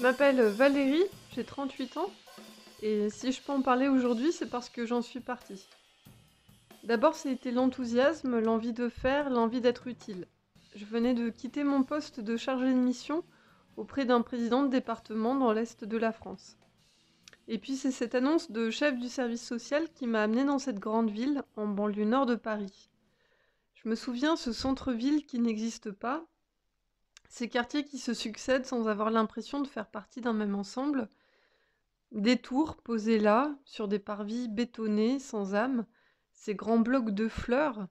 m'appelle Valérie, j'ai 38 ans, et si je peux en parler aujourd'hui, c'est parce que j'en suis partie. D'abord, c'était l'enthousiasme, l'envie de faire, l'envie d'être utile. Je venais de quitter mon poste de chargé de mission auprès d'un président de département dans l'est de la France. Et puis c'est cette annonce de chef du service social qui m'a amenée dans cette grande ville, en banlieue nord de Paris. Je me souviens, ce centre-ville qui n'existe pas, ces quartiers qui se succèdent sans avoir l'impression de faire partie d'un même ensemble, des tours posées là, sur des parvis bétonnés, sans âme, ces grands blocs de fleurs,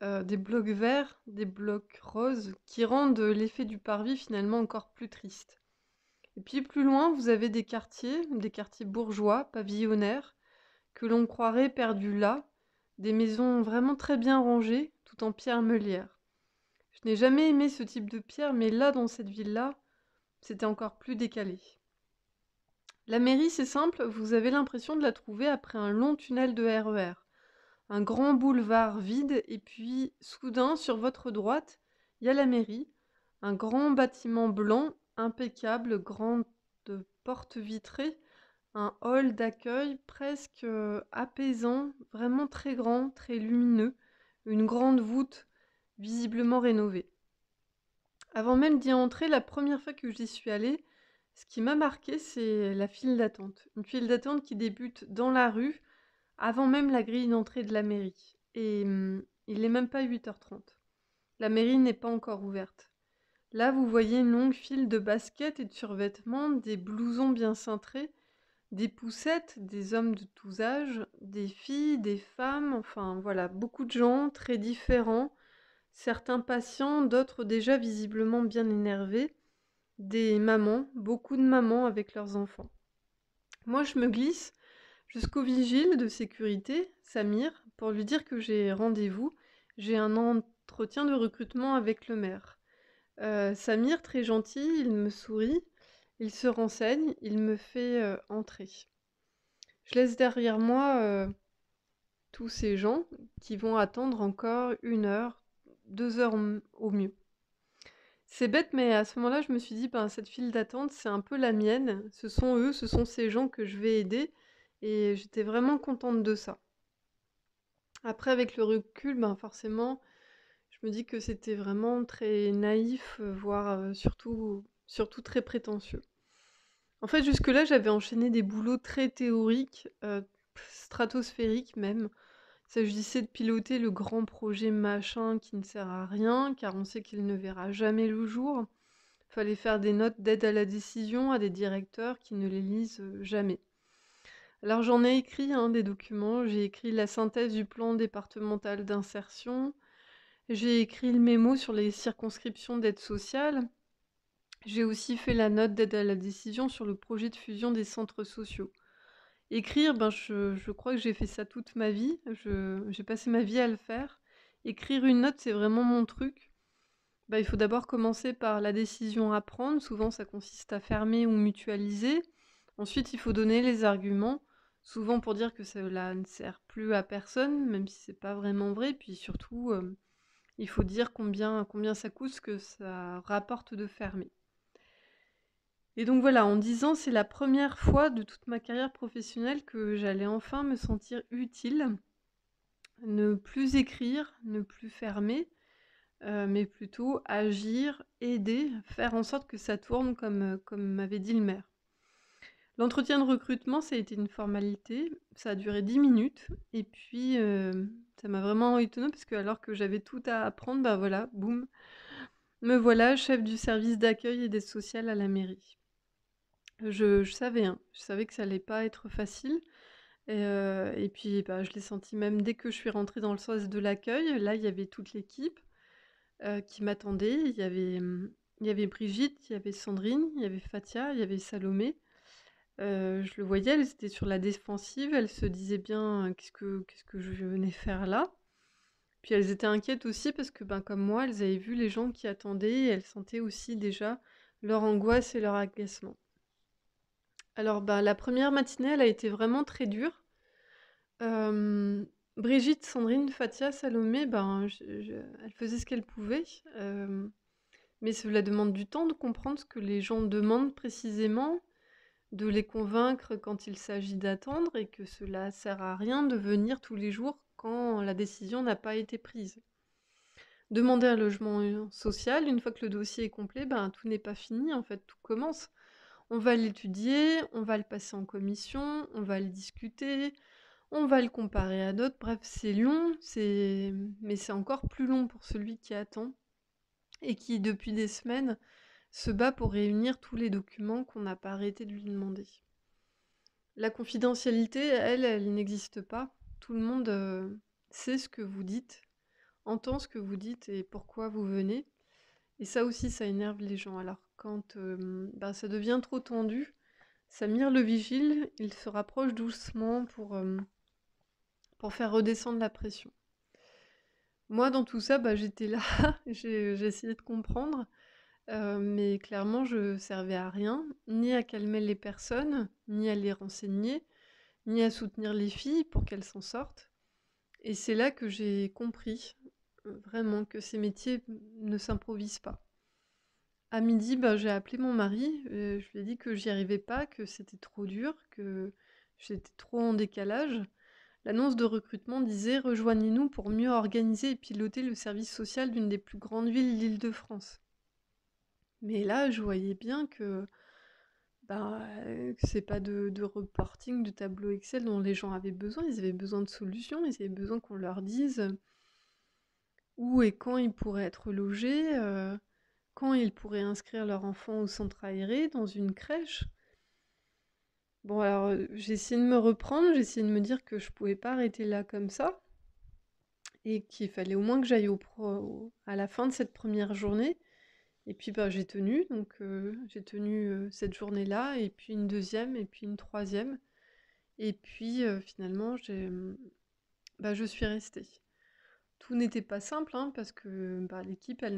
des blocs verts, des blocs roses, qui rendent l'effet du parvis finalement encore plus triste. Et puis plus loin, vous avez des quartiers bourgeois, pavillonnaires, que l'on croirait perdus là, des maisons vraiment très bien rangées, tout en pierre meulière. Je n'ai jamais aimé ce type de pierre, mais là, dans cette ville-là, c'était encore plus décalé. La mairie, c'est simple, vous avez l'impression de la trouver après un long tunnel de RER. Un grand boulevard vide, et puis, soudain, sur votre droite, il y a la mairie, un grand bâtiment blanc, impeccable, grande porte vitrée, un hall d'accueil presque apaisant, vraiment très grand, très lumineux, une grande voûte visiblement rénovée. Avant même d'y entrer, la première fois que j'y suis allée, ce qui m'a marqué, c'est la file d'attente. Une file d'attente qui débute dans la rue, avant même la grille d'entrée de la mairie. Et il n'est même pas 8h30. La mairie n'est pas encore ouverte. Là, vous voyez une longue file de baskets et de survêtements, des blousons bien cintrés, des poussettes, des hommes de tous âges, des filles, des femmes, enfin voilà, beaucoup de gens très différents, certains patients, d'autres déjà visiblement bien énervés, des mamans, beaucoup de mamans avec leurs enfants. Moi, je me glisse jusqu'au vigile de sécurité, Samir, pour lui dire que j'ai rendez-vous, j'ai un entretien de recrutement avec le maire. Samir, très gentil, il me sourit, il se renseigne, il me fait entrer. Je laisse derrière moi tous ces gens qui vont attendre encore 1 heure, 2 heures au mieux. C'est bête, mais à ce moment-là, je me suis dit, ben, cette file d'attente, c'est un peu la mienne. Ce sont eux, ce sont ces gens que je vais aider. Et j'étais vraiment contente de ça. Après, avec le recul, ben, forcément, je me dis que c'était vraiment très naïf, voire surtout très prétentieux. En fait, jusque-là, j'avais enchaîné des boulots très théoriques, stratosphériques même. Il s'agissait de piloter le grand projet machin qui ne sert à rien, car on sait qu'il ne verra jamais le jour. Fallait faire des notes d'aide à la décision à des directeurs qui ne les lisent jamais. Alors j'en ai écrit des documents, j'ai écrit la synthèse du plan départemental d'insertion, j'ai écrit le mémo sur les circonscriptions d'aide sociale, j'ai aussi fait la note d'aide à la décision sur le projet de fusion des centres sociaux. Écrire, ben je crois que j'ai fait ça toute ma vie, j'ai passé ma vie à le faire. Écrire une note, c'est vraiment mon truc. Bah, il faut d'abord commencer par la décision à prendre, souvent ça consiste à fermer ou mutualiser. Ensuite, il faut donner les arguments, souvent pour dire que cela ne sert plus à personne, même si c'est pas vraiment vrai. Puis surtout, il faut dire combien ça coûte, ce que ça rapporte de fermer. Et donc voilà, en 10 ans, c'est la première fois de toute ma carrière professionnelle que j'allais enfin me sentir utile, ne plus écrire, ne plus fermer, mais plutôt agir, aider, faire en sorte que ça tourne comme m'avait dit le maire. L'entretien de recrutement, ça a été une formalité, ça a duré 10 minutes et puis, ça m'a vraiment étonnée parce que alors que j'avais tout à apprendre, bah, voilà, boum, me voilà chef du service d'accueil et d'aide sociale à la mairie. Je savais, je savais que ça allait pas être facile et puis, bah, je l'ai senti même dès que je suis rentrée dans le sas de l'accueil. Là, il y avait toute l'équipe qui m'attendaient. Il y avait Brigitte, il y avait Sandrine, il y avait Fatia, il y avait Salomé. Je le voyais, elles étaient sur la défensive, elles se disaient bien: «Qu'est-ce que je venais faire là?» Puis elles étaient inquiètes aussi parce que, ben, comme moi, elles avaient vu les gens qui attendaient et elles sentaient aussi déjà leur angoisse et leur agacement. Alors, ben, la première matinée, elle a été vraiment très dure. Brigitte, Sandrine, Fatia, Salomé, ben, elles faisaient ce qu'elles pouvaient. Mais cela demande du temps de comprendre ce que les gens demandent précisément, de les convaincre quand il s'agit d'attendre et que cela sert à rien de venir tous les jours quand la décision n'a pas été prise. Demander un logement social, une fois que le dossier est complet, ben, tout n'est pas fini, en fait, tout commence. On va l'étudier, on va le passer en commission, on va le discuter, on va le comparer à d'autres. Bref, c'est long, mais c'est encore plus long pour celui qui attend et qui, depuis des semaines, se bat pour réunir tous les documents qu'on n'a pas arrêté de lui demander. La confidentialité, elle n'existe pas. Tout le monde sait ce que vous dites, entend ce que vous dites et pourquoi vous venez. Et ça aussi, ça énerve les gens. Alors quand ça devient trop tendu, Samir le vigile, il se rapproche doucement pour faire redescendre la pression. Moi, dans tout ça, j'étais là, j'ai essayé de comprendre, mais clairement, je servais à rien, ni à calmer les personnes, ni à les renseigner, ni à soutenir les filles pour qu'elles s'en sortent. Et c'est là que j'ai compris, vraiment, que ces métiers ne s'improvisent pas. À midi, j'ai appelé mon mari, je lui ai dit que j'y arrivais pas, que c'était trop dur, que j'étais trop en décalage. L'annonce de recrutement disait: «Rejoignez-nous pour mieux organiser et piloter le service social d'une des plus grandes villes d'Île-de-France». Mais là, je voyais bien que c'est pas de reporting, de tableau Excel dont les gens avaient besoin. Ils avaient besoin de solutions, ils avaient besoin qu'on leur dise où et quand ils pourraient être logés, quand ils pourraient inscrire leur enfant au centre aéré, dans une crèche. Bon, alors, j'ai essayé de me reprendre, j'ai essayé de me dire que je pouvais pas arrêter là comme ça, et qu'il fallait au moins que j'aille à la fin de cette première journée. Et puis j'ai tenu, donc j'ai tenu cette journée-là, et puis une deuxième, et puis une troisième. Et puis finalement, je suis restée. Tout n'était pas simple, hein, parce que l'équipe, elle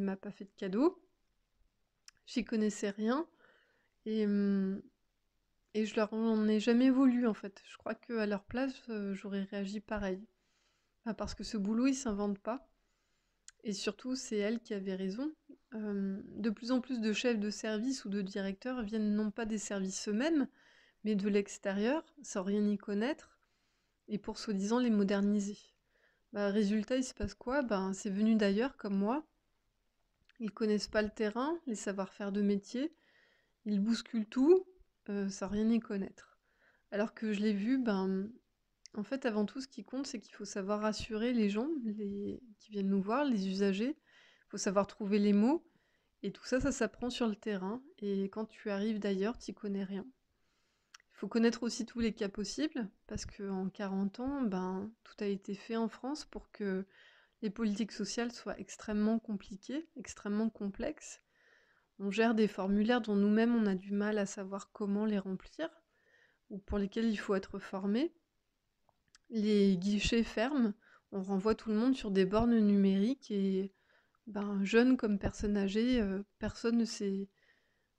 m'a pas fait de cadeau. J'y connaissais rien. Et, et je leur en ai jamais voulu, en fait. Je crois qu'à leur place, j'aurais réagi pareil. Parce que ce boulot, il s'invente pas. Et surtout, c'est elle qui avait raison. De plus en plus de chefs de service ou de directeurs viennent non pas des services eux-mêmes, mais de l'extérieur, sans rien y connaître, et pour soi-disant les moderniser. Résultat, il se passe quoi? C'est venu d'ailleurs, comme moi. Ils connaissent pas le terrain, les savoir-faire de métier, ils bousculent tout, sans rien y connaître. Alors que je l'ai vu, en fait, avant tout, ce qui compte, c'est qu'il faut savoir rassurer les gens qui viennent nous voir, les usagers. Il faut savoir trouver les mots. Et tout ça, ça s'apprend sur le terrain. Et quand tu arrives d'ailleurs, tu connais rien. Il faut connaître aussi tous les cas possibles, parce qu'en 40 ans, tout a été fait en France pour que les politiques sociales soient extrêmement compliquées, extrêmement complexes. On gère des formulaires dont nous-mêmes, on a du mal à savoir comment les remplir, ou pour lesquels il faut être formé. Les guichets ferment, on renvoie tout le monde sur des bornes numériques et jeunes comme personnes âgées, personne ne sait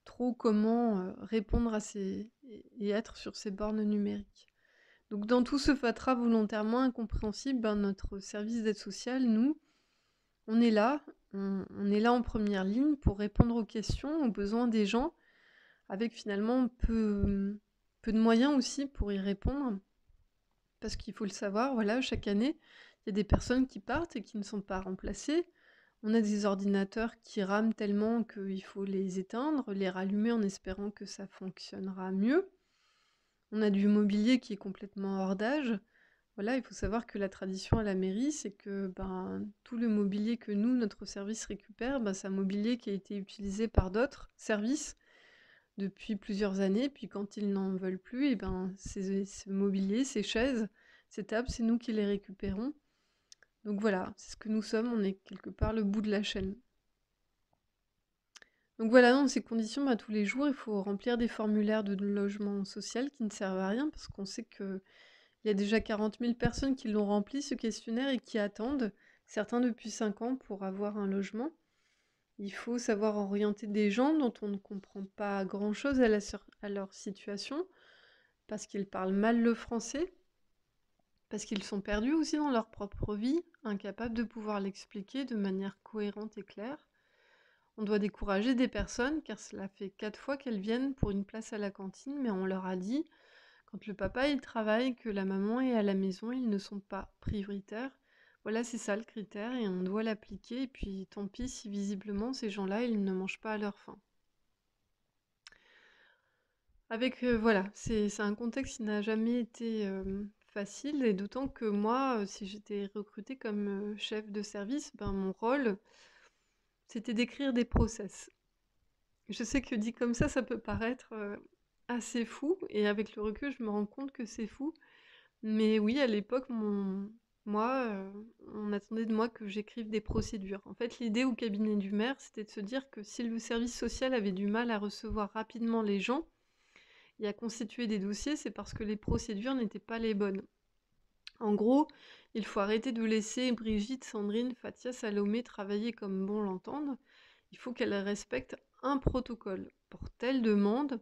trop comment répondre et être sur ces bornes numériques. Donc dans tout ce fatras volontairement incompréhensible, notre service d'aide sociale, nous, on est là, on est là en première ligne pour répondre aux questions, aux besoins des gens, avec finalement peu de moyens aussi pour y répondre. Parce qu'il faut le savoir, voilà, chaque année, il y a des personnes qui partent et qui ne sont pas remplacées. On a des ordinateurs qui rament tellement qu'il faut les éteindre, les rallumer en espérant que ça fonctionnera mieux. On a du mobilier qui est complètement hors d'âge. Voilà, il faut savoir que la tradition à la mairie, c'est que tout le mobilier que nous, notre service récupère, c'est un mobilier qui a été utilisé par d'autres services depuis plusieurs années. Puis quand ils n'en veulent plus, ce mobilier, ces chaises, ces tables, c'est nous qui les récupérons. Donc voilà, c'est ce que nous sommes, on est quelque part le bout de la chaîne. Donc voilà, dans ces conditions, tous les jours, il faut remplir des formulaires de logement social qui ne servent à rien, parce qu'on sait qu'il y a déjà 40 000 personnes qui l'ont rempli, ce questionnaire, et qui attendent, certains depuis 5 ans, pour avoir un logement. Il faut savoir orienter des gens dont on ne comprend pas grand-chose à leur situation, parce qu'ils parlent mal le français, parce qu'ils sont perdus aussi dans leur propre vie, incapables de pouvoir l'expliquer de manière cohérente et claire. On doit décourager des personnes car cela fait 4 fois qu'elles viennent pour une place à la cantine, mais on leur a dit, quand le papa il travaille, que la maman est à la maison, ils ne sont pas prioritaires. Voilà, c'est ça le critère et on doit l'appliquer. Et puis tant pis si visiblement ces gens-là, ils ne mangent pas à leur faim. Voilà, c'est un contexte qui n'a jamais été facile et d'autant que moi, si j'étais recrutée comme chef de service, ben mon rôle, c'était d'écrire des process. Je sais que dit comme ça peut paraître assez fou et avec le recul, je me rends compte que c'est fou. Mais oui, à l'époque, moi, on attendait de moi que j'écrive des procédures. En fait, l'idée au cabinet du maire, c'était de se dire que si le service social avait du mal à recevoir rapidement les gens et à constituer des dossiers, c'est parce que les procédures n'étaient pas les bonnes. En gros, il faut arrêter de laisser Brigitte, Sandrine, Fatia, Salomé travailler comme bon l'entendent. Il faut qu'elles respectent un protocole. Pour telle demande,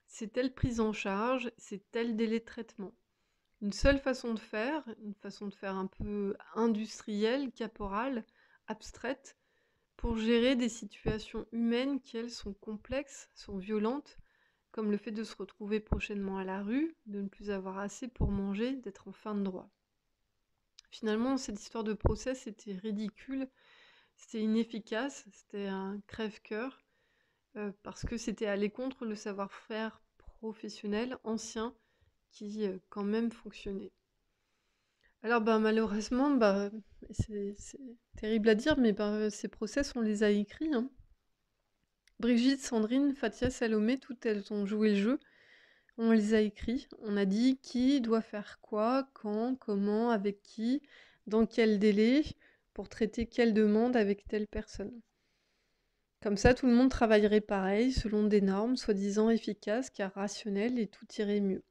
c'est telle prise en charge, c'est tel délai de traitement. Une seule façon de faire, une façon de faire un peu industrielle, caporale, abstraite, pour gérer des situations humaines qui, elles, sont complexes, sont violentes, comme le fait de se retrouver prochainement à la rue, de ne plus avoir assez pour manger, d'être en fin de droit. Finalement, cette histoire de procès, c'était ridicule, c'était inefficace, c'était un crève-cœur, parce que c'était aller contre le savoir-faire professionnel ancien qui, quand même, fonctionnait. Alors, malheureusement, c'est terrible à dire, mais ces process, on les a écrits, hein. Brigitte, Sandrine, Fatia, Salomé, toutes elles ont joué le jeu. On les a écrits. On a dit qui doit faire quoi, quand, comment, avec qui, dans quel délai, pour traiter quelle demande avec telle personne. Comme ça, tout le monde travaillerait pareil, selon des normes soi-disant efficaces, car rationnelles, et tout irait mieux.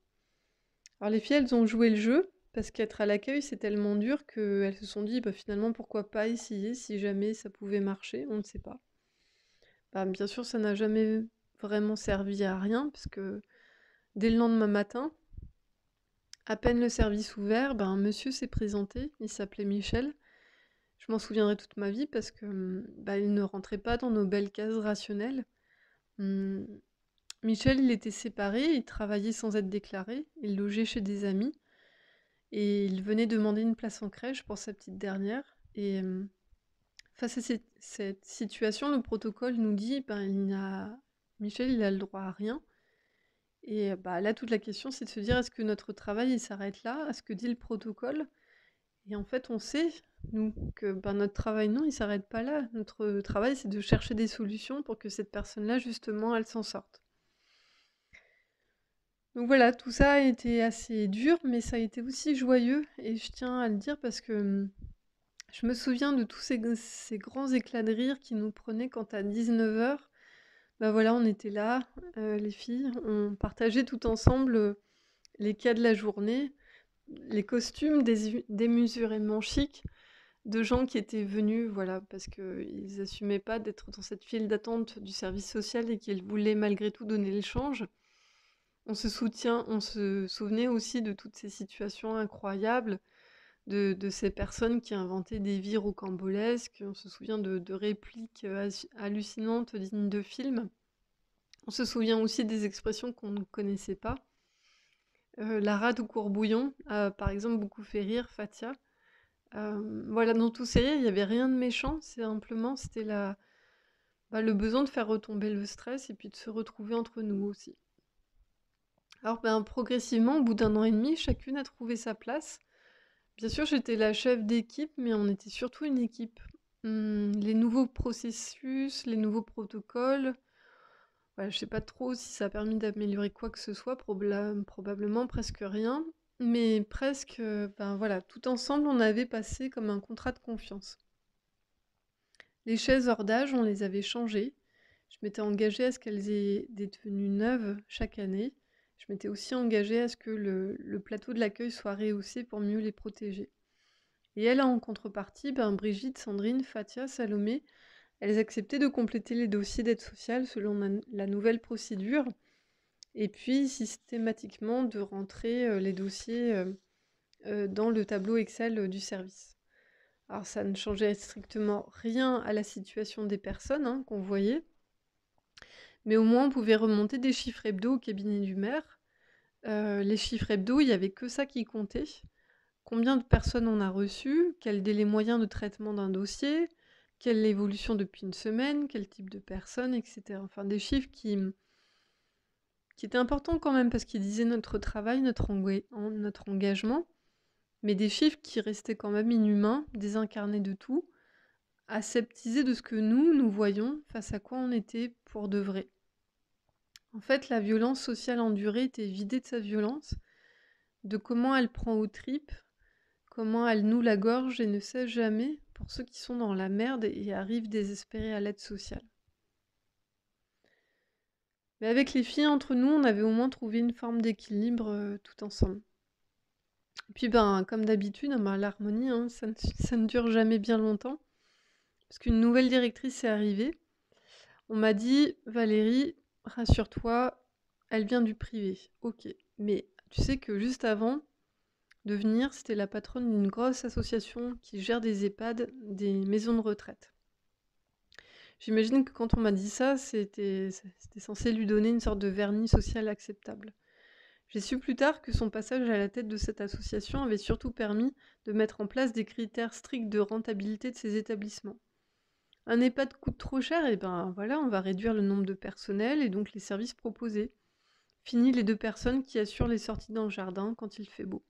Alors les filles, elles ont joué le jeu, parce qu'être à l'accueil, c'est tellement dur qu'elles se sont dit, finalement, pourquoi pas essayer si jamais ça pouvait marcher, on ne sait pas. Bien sûr, ça n'a jamais vraiment servi à rien, parce que dès le lendemain matin, à peine le service ouvert, un monsieur s'est présenté, il s'appelait Michel. Je m'en souviendrai toute ma vie parce que il ne rentrait pas dans nos belles cases rationnelles. Hum, Michel, il était séparé, il travaillait sans être déclaré, il logeait chez des amis et il venait demander une place en crèche pour sa petite dernière. Et face à cette situation, le protocole nous dit Michel, il a le droit à rien. Et là, toute la question, c'est de se dire est-ce que notre travail il s'arrête là à ce que dit le protocole? Et en fait, on sait, nous, que notre travail, non, il s'arrête pas là. Notre travail, c'est de chercher des solutions pour que cette personne-là, justement, elle s'en sorte. Donc voilà, tout ça a été assez dur, mais ça a été aussi joyeux, et je tiens à le dire parce que je me souviens de tous ces grands éclats de rire qui nous prenaient quand à 19h, voilà, on était là, les filles, on partageait tout ensemble les cas de la journée, les costumes démesurément chics, de gens qui étaient venus, voilà, parce qu'ils n'assumaient pas d'être dans cette file d'attente du service social et qu'ils voulaient malgré tout donner le change. On se souvenait aussi de toutes ces situations incroyables, de ces personnes qui inventaient des vies rocambolesques. On se souvient de répliques hallucinantes dignes de films. On se souvient aussi des expressions qu'on ne connaissait pas. La rate au courbouillon a par exemple beaucoup fait rire Fatia. Voilà, dans tous ces rires, il n'y avait rien de méchant, simplement c'était le besoin de faire retomber le stress et puis de se retrouver entre nous aussi. Alors progressivement, au bout d'1 an et demi, chacune a trouvé sa place. Bien sûr, j'étais la chef d'équipe, mais on était surtout une équipe. Les nouveaux processus, les nouveaux protocoles, je sais pas trop si ça a permis d'améliorer quoi que ce soit, probablement presque rien. Mais presque, voilà, tout ensemble, on avait passé comme un contrat de confiance. Les chaises hors d'âge, on les avait changées. Je m'étais engagée à ce qu'elles aient des tenues neuves chaque année. Je m'étais aussi engagée à ce que le plateau de l'accueil soit rehaussé pour mieux les protéger. Et elles, en contrepartie, Brigitte, Sandrine, Fatia, Salomé, elles acceptaient de compléter les dossiers d'aide sociale selon la nouvelle procédure, et puis systématiquement de rentrer les dossiers dans le tableau Excel du service. Alors ça ne changeait strictement rien à la situation des personnes hein, qu'on voyait, mais au moins on pouvait remonter des chiffres hebdo au cabinet du maire. Les chiffres hebdo, il n'y avait que ça qui comptait. Combien de personnes on a reçu, quel délai moyen de traitement d'un dossier, quelle est l'évolution depuis une semaine, quel type de personnes, etc. Enfin, des chiffres qui étaient importants quand même parce qu'ils disaient notre travail, notre engagement, mais des chiffres qui restaient quand même inhumains, désincarnés de tout, aseptisés de ce que nous voyions, face à quoi on était pour de vrai. En fait, la violence sociale endurée était vidée de sa violence, de comment elle prend aux tripes, comment elle noue la gorge et ne sait jamais pour ceux qui sont dans la merde et arrivent désespérés à l'aide sociale. Mais avec les filles, entre nous, on avait au moins trouvé une forme d'équilibre tout ensemble. Et puis, comme d'habitude, l'harmonie, hein, ça ne dure jamais bien longtemps. Parce qu'une nouvelle directrice est arrivée. On m'a dit, Valérie, rassure-toi, elle vient du privé. Ok, mais tu sais que juste avant de venir, c'était la patronne d'une grosse association qui gère des EHPAD, des maisons de retraite. J'imagine que quand on m'a dit ça, c'était censé lui donner une sorte de vernis social acceptable. J'ai su plus tard que son passage à la tête de cette association avait surtout permis de mettre en place des critères stricts de rentabilité de ces établissements. Un EHPAD coûte trop cher, et voilà, on va réduire le nombre de personnel et donc les services proposés. Fini les 2 personnes qui assurent les sorties dans le jardin quand il fait beau.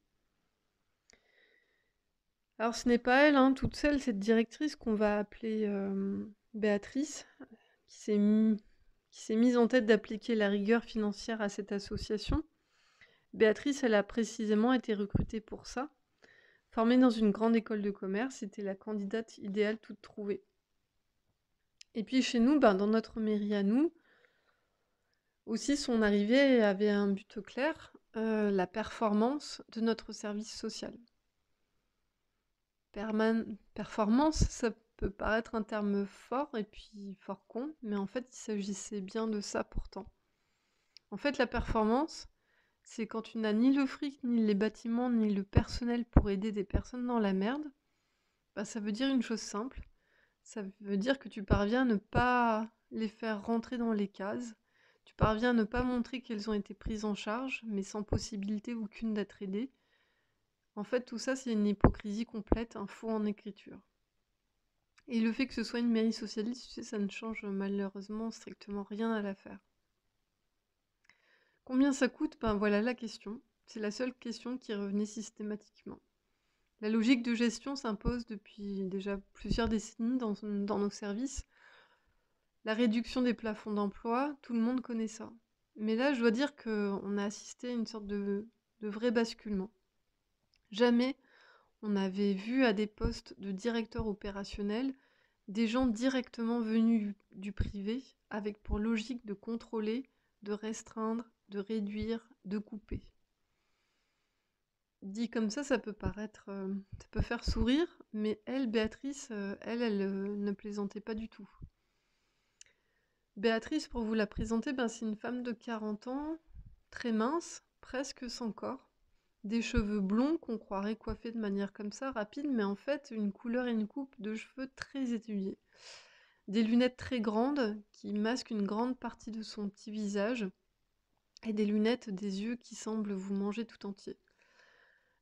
Alors ce n'est pas elle, hein, toute seule, cette directrice qu'on va appeler Béatrice, qui s'est mise en tête d'appliquer la rigueur financière à cette association. Béatrice, elle a précisément été recrutée pour ça. Formée dans une grande école de commerce, c'était la candidate idéale toute trouvée. Et puis chez nous, dans notre mairie à nous, aussi son arrivée avait un but clair, la performance de notre service social. Performance, ça peut paraître un terme fort et puis fort con, mais en fait, il s'agissait bien de ça pourtant. En fait, la performance, c'est quand tu n'as ni le fric, ni les bâtiments, ni le personnel pour aider des personnes dans la merde, ça veut dire une chose simple. Ça veut dire que tu parviens à ne pas les faire rentrer dans les cases. Tu parviens à ne pas montrer qu'elles ont été prises en charge, mais sans possibilité aucune d'être aidées. En fait, tout ça, c'est une hypocrisie complète, un faux en écriture. Et le fait que ce soit une mairie socialiste, tu sais, ça ne change malheureusement strictement rien à l'affaire. Combien ça coûte? Voilà la question. C'est la seule question qui revenait systématiquement. La logique de gestion s'impose depuis déjà plusieurs décennies dans nos services. La réduction des plafonds d'emploi, tout le monde connaît ça. Mais là, je dois dire qu'on a assisté à une sorte de vrai basculement. Jamais on avait vu à des postes de directeur opérationnel des gens directement venus du privé avec pour logique de contrôler, de restreindre, de réduire, de couper. Dit comme ça peut paraître, ça peut faire sourire, mais elle, Béatrice, elle ne plaisantait pas du tout. Béatrice, pour vous la présenter, c'est une femme de 40 ans, très mince, presque sans corps, des cheveux blonds qu'on croirait coiffés de manière comme ça, rapide, mais en fait une couleur et une coupe de cheveux très étudiées. Des lunettes très grandes qui masquent une grande partie de son petit visage, et des lunettes des yeux qui semblent vous manger tout entier.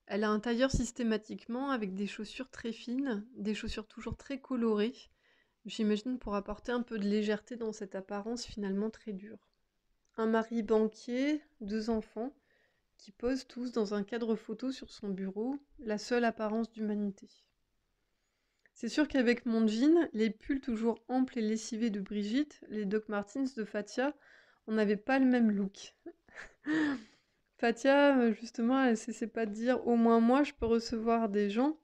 Elle a un tailleur systématiquement avec des chaussures très fines, des chaussures toujours très colorées, j'imagine pour apporter un peu de légèreté dans cette apparence finalement très dure. Un mari banquier, 2 enfants, qui posent tous dans un cadre photo sur son bureau, la seule apparence d'humanité. C'est sûr qu'avec mon jean, les pulls toujours amples et lessivés de Brigitte, les Doc Martens de Fatia, on n'avait pas le même look. Fatia, justement, elle cessait pas de dire « au moins moi, je peux recevoir des gens »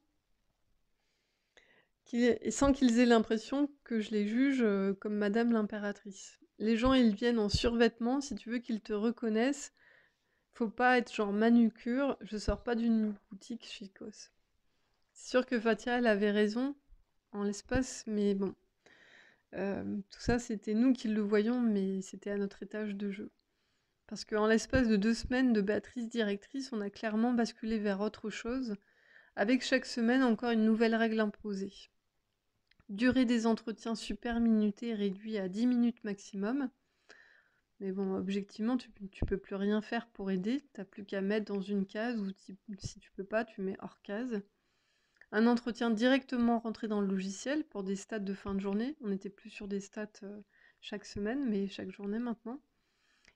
sans qu'ils aient l'impression que je les juge comme Madame l'impératrice. Les gens, ils viennent en survêtement, si tu veux qu'ils te reconnaissent. Faut pas être genre manucure, je sors pas d'une boutique chicos. C'est sûr que Fatia, elle avait raison en l'espace, mais bon. Tout ça, c'était nous qui le voyions, mais c'était à notre étage de jeu. Parce qu'en l'espace de 2 semaines de Béatrice directrice, on a clairement basculé vers autre chose, avec chaque semaine encore une nouvelle règle imposée. Durée des entretiens super minutés réduit à 10 minutes maximum. Mais bon, objectivement, tu peux plus rien faire pour aider. T'as plus qu'à mettre dans une case ou si tu peux pas, tu mets hors case. Un entretien directement rentré dans le logiciel pour des stats de fin de journée. On n'était plus sur des stats chaque semaine, mais chaque journée maintenant.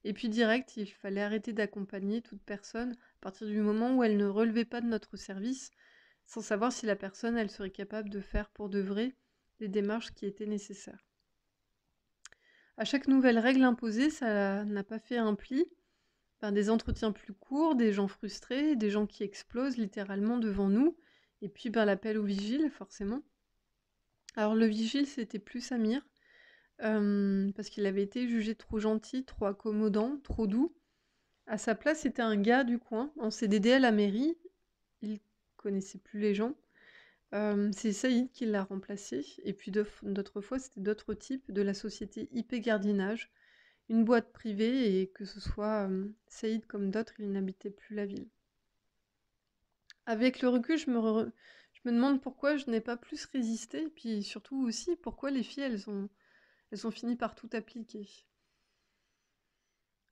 Et puis direct, il fallait arrêter d'accompagner toute personne à partir du moment où elle ne relevait pas de notre service, sans savoir si la personne, elle serait capable de faire pour de vrai les démarches qui étaient nécessaires. À chaque nouvelle règle imposée, ça n'a pas fait un pli. Des entretiens plus courts, des gens frustrés, des gens qui explosent littéralement devant nous, et puis l'appel au vigile, forcément. Alors le vigile, c'était plus Samir, parce qu'il avait été jugé trop gentil, trop accommodant, trop doux. À sa place, c'était un gars du coin, en CDD à la mairie. Il connaissait plus les gens. C'est Saïd qui l'a remplacé. Et puis d'autres fois, c'était d'autres types de la société IP Gardinage, une boîte privée, et que ce soit Saïd comme d'autres, il n'habitait plus la ville. Avec le recul, je me demande pourquoi je n'ai pas plus résisté, et puis surtout aussi pourquoi les filles, elles ont fini par tout appliquer.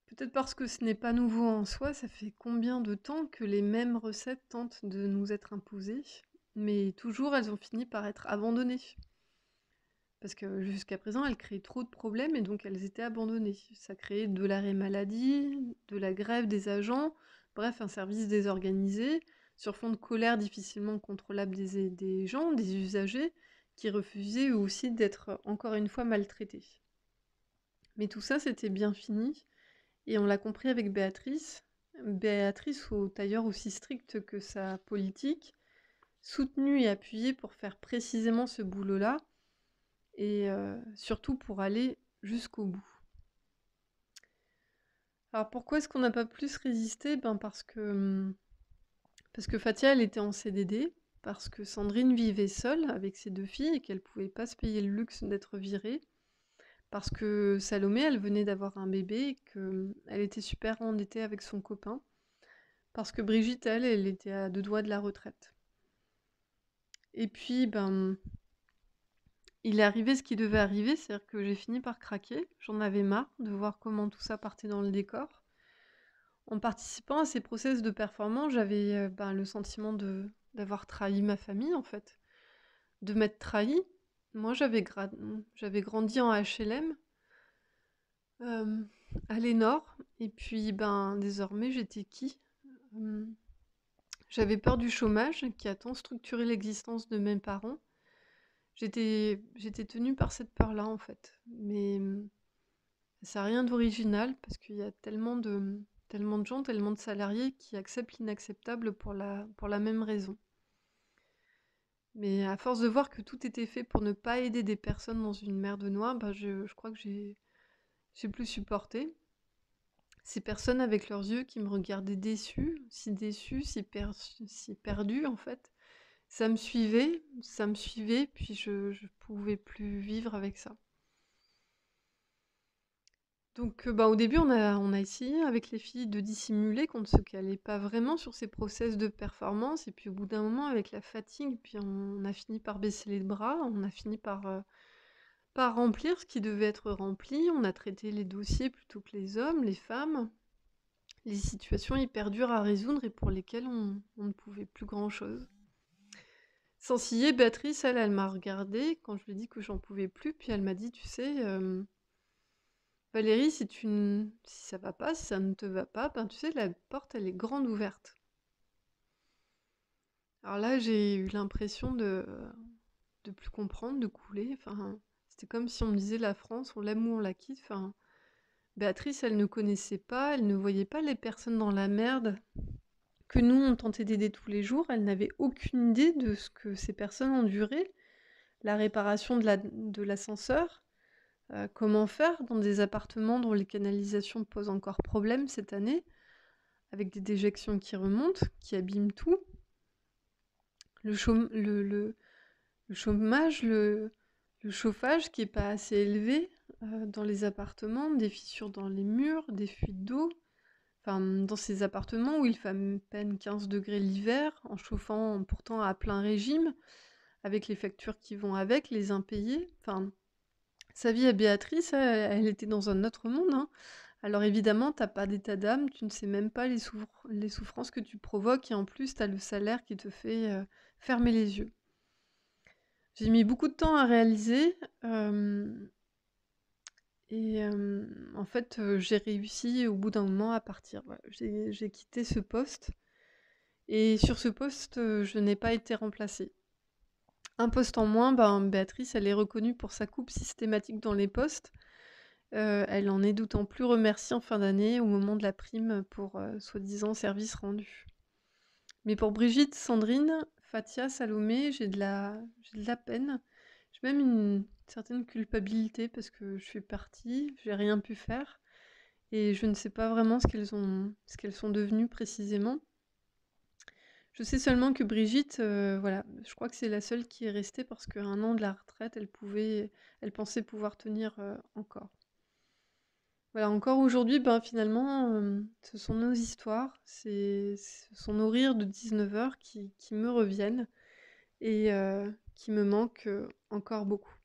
Peut-être parce que ce n'est pas nouveau en soi, ça fait combien de temps que les mêmes recettes tentent de nous être imposées, mais toujours elles ont fini par être abandonnées. Parce que jusqu'à présent, elles créaient trop de problèmes et donc elles étaient abandonnées. Ça créait de l'arrêt maladie, de la grève des agents, bref, un service désorganisé, sur fond de colère difficilement contrôlable des gens, des usagers, qui refusaient eux aussi d'être encore une fois maltraités. Mais tout ça, c'était bien fini. Et on l'a compris avec Béatrice. Béatrice, au tailleur aussi strict que sa politique, soutenue et appuyée pour faire précisément ce boulot-là, et surtout pour aller jusqu'au bout. Alors pourquoi est-ce qu'on n'a pas plus résisté ? Parce que Fatia, elle était en CDD, parce que Sandrine vivait seule avec ses 2 filles et qu'elle ne pouvait pas se payer le luxe d'être virée, parce que Salomé, elle venait d'avoir un bébé et qu'elle était super endettée avec son copain, parce que Brigitte, elle était à 2 doigts de la retraite. Et puis, il est arrivé ce qui devait arriver, c'est-à-dire que j'ai fini par craquer. J'en avais marre de voir comment tout ça partait dans le décor. En participant à ces process de performance, j'avais le sentiment d'avoir trahi ma famille, en fait. De m'être trahi. Moi, j'avais grandi en HLM, à Lénore, et puis désormais, j'étais qui ? J'avais peur du chômage, qui a tant structuré l'existence de mes parents. J'étais tenue par cette peur-là, en fait. Mais ça n'a rien d'original, parce qu'il y a tellement de gens, tellement de salariés qui acceptent l'inacceptable pour la même raison. Mais à force de voir que tout était fait pour ne pas aider des personnes dans une mer de noix, je crois que j'ai plus supporté. Ces personnes avec leurs yeux qui me regardaient déçus, si perdus en fait. Ça me suivait, puis je pouvais plus vivre avec ça. Donc au début, on a essayé avec les filles de dissimuler qu'on ne se calait pas vraiment sur ces process de performance, et puis au bout d'un moment, avec la fatigue, puis on a fini par baisser les bras, on a fini par remplir ce qui devait être rempli, on a traité les dossiers plutôt que les hommes, les femmes, les situations hyper dures à résoudre et pour lesquelles on ne pouvait plus grand-chose. Sans ciller, Béatrice, elle m'a regardée quand je lui ai dit que j'en pouvais plus, puis elle m'a dit, tu sais, Valérie, si ça va pas, si ça ne te va pas, tu sais, la porte, elle est grande ouverte. Alors là, j'ai eu l'impression de plus comprendre, de couler. Enfin, c'était comme si on me disait la France, on l'aime ou on la quitte. Enfin, Béatrice, elle ne connaissait pas, elle ne voyait pas les personnes dans la merde que nous, on tentait d'aider tous les jours. Elle n'avait aucune idée de ce que ces personnes enduraient. La réparation de l'ascenseur, comment faire dans des appartements dont les canalisations posent encore problème cette année, avec des déjections qui remontent, qui abîment tout. Le chômage, le chauffage qui n'est pas assez élevé dans les appartements, des fissures dans les murs, des fuites d'eau. enfin, dans ces appartements où il fait à peine 15 degrés l'hiver, en chauffant pourtant à plein régime, avec les factures qui vont avec, les impayés. Enfin, sa vie à Béatrice, elle était dans un autre monde, hein. Alors évidemment, t'as pas d'état d'âme, tu ne sais même pas les souffrances que tu provoques, et en plus, t'as le salaire qui te fait fermer les yeux. J'ai mis beaucoup de temps à réaliser, en fait, j'ai réussi au bout d'un moment à partir. Voilà. J'ai quitté ce poste, et sur ce poste, je n'ai pas été remplacée. Un poste en moins, ben, Béatrice, elle est reconnue pour sa coupe systématique dans les postes. Elle en est d'autant plus remerciée en fin d'année, au moment de la prime pour soi-disant service rendu. Mais pour Brigitte, Sandrine, Fatia, Salomé, j'ai de la peine. J'ai même une certaine culpabilité parce que je suis partie, j'ai rien pu faire et je ne sais pas vraiment ce qu'elles sont devenues précisément. Je sais seulement que Brigitte, voilà, je crois que c'est la seule qui est restée parce qu'à un an de la retraite, elle pensait pouvoir tenir encore. Voilà, encore aujourd'hui, ben, finalement, ce sont nos histoires, ce sont nos rires de 19 heures qui me reviennent et qui me manquent encore beaucoup.